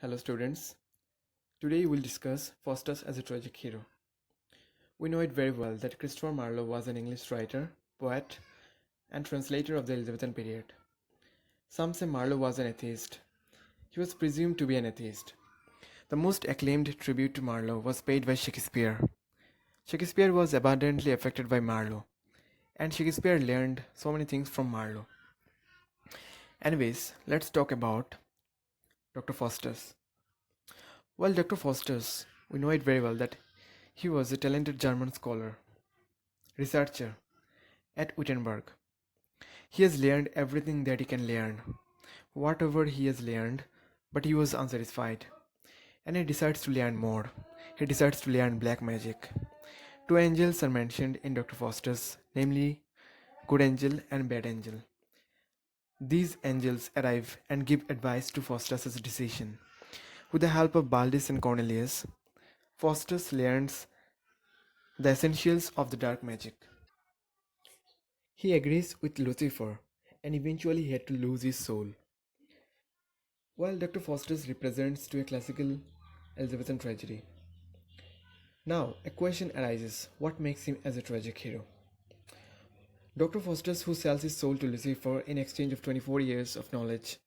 Hello students, today we will discuss Faustus as a tragic hero. We know it very well that Christopher Marlowe was an English writer, poet, and translator of the Elizabethan period. Some say Marlowe was an atheist. He was presumed to be an atheist. The most acclaimed tribute to Marlowe was paid by Shakespeare. Shakespeare was abundantly affected by Marlowe, and Shakespeare learned so many things from Marlowe. Anyways, let's talk about Dr. Faustus. Well, Dr. Faustus, we know it very well that he was a talented German scholar, researcher at Wittenberg. He has learned everything that he can learn, whatever he has learned, but he was unsatisfied. And he decides to learn more. He decides to learn black magic. Two angels are mentioned in Dr. Faustus, namely good angel and bad angel. These angels arrive and give advice to Faustus' decision. With the help of Baldis and Cornelius, Faustus learns the essentials of the dark magic. He agrees with Lucifer and eventually he had to lose his soul. While Dr. Faustus represents to a classical Elizabethan tragedy. Now, a question arises, what makes him as a tragic hero? Dr. Faustus, who sells his soul to Lucifer in exchange of 24 years of knowledge,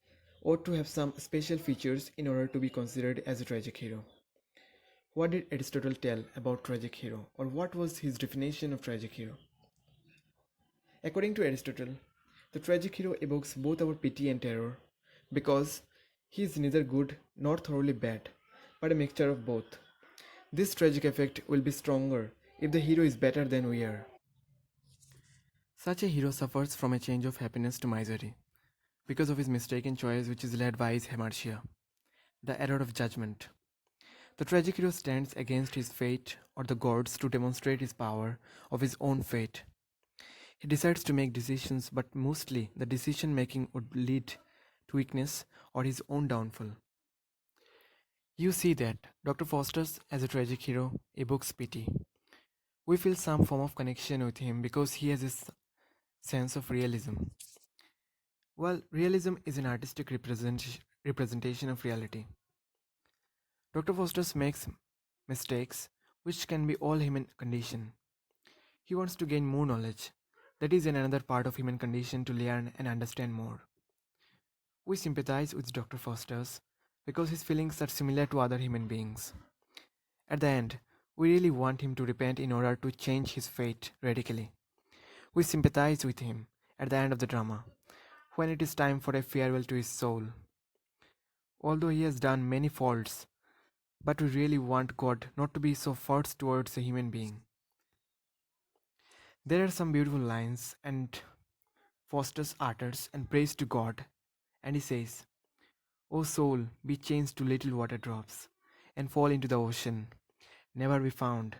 ought to have some special features in order to be considered as a tragic hero. What did Aristotle tell about tragic hero, or what was his definition of tragic hero? According to Aristotle, the tragic hero evokes both our pity and terror because he is neither good nor thoroughly bad, but a mixture of both. This tragic effect will be stronger if the hero is better than we are. Such a hero suffers from a change of happiness to misery because of his mistaken choice, which is led by his hamartia, the error of judgment. The tragic hero stands against his fate or the gods to demonstrate his power of his own fate. He decides to make decisions, but mostly the decision making would lead to weakness or his own downfall. You see that Dr. Faustus, as a tragic hero, evokes pity. We feel some form of connection with him because he has a sense of realism. Well, realism is an artistic representation of reality. Dr. Faustus makes mistakes, which can be all human condition. He wants to gain more knowledge. That is another part of human condition to learn and understand more. We sympathize with Dr. Faustus because his feelings are similar to other human beings. At the end, we really want him to repent in order to change his fate radically. We sympathize with him at the end of the drama, when it is time for a farewell to his soul. Although he has done many faults, but we really want God not to be so forced towards a human being. There are some beautiful lines, and Faustus utters and prays to God, and he says, O soul, be changed to little water drops, and fall into the ocean, never be found.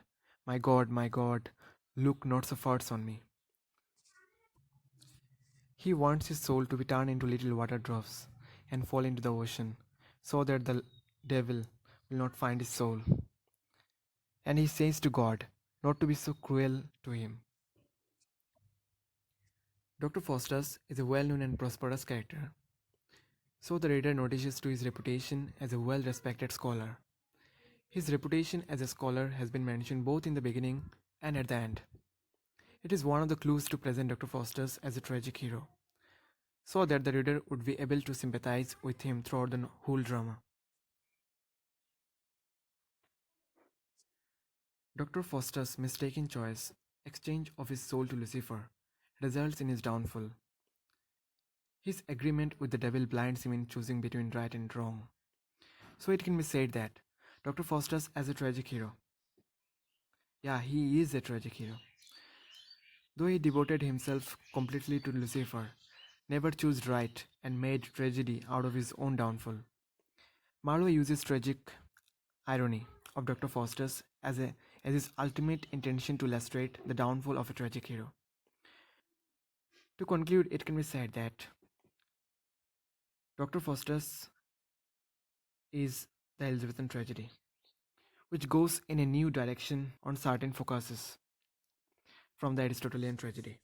My God, look not so fast on me. He wants his soul to be turned into little water drops and fall into the ocean, so that the devil will not find his soul. And he says to God not to be so cruel to him. Dr. Faustus is a well known and prosperous character, so the reader notices to his reputation as a well respected scholar. His reputation as a scholar has been mentioned both in the beginning and at the end. It is one of the clues to present Dr. Faustus as a tragic hero, so that the reader would be able to sympathize with him throughout the whole drama. Dr. Faustus' mistaken choice, exchange of his soul to Lucifer, results in his downfall. His agreement with the devil blinds him in choosing between right and wrong. So it can be said that Dr. Faustus as a tragic hero. Yeah, he is a tragic hero. Though he devoted himself completely to Lucifer, never chose right and made tragedy out of his own downfall. Marlowe uses tragic irony of Dr. Faustus as his ultimate intention to illustrate the downfall of a tragic hero. To conclude, it can be said that Dr. Faustus is the Elizabethan tragedy, which goes in a new direction on certain focuses from the Aristotelian tragedy.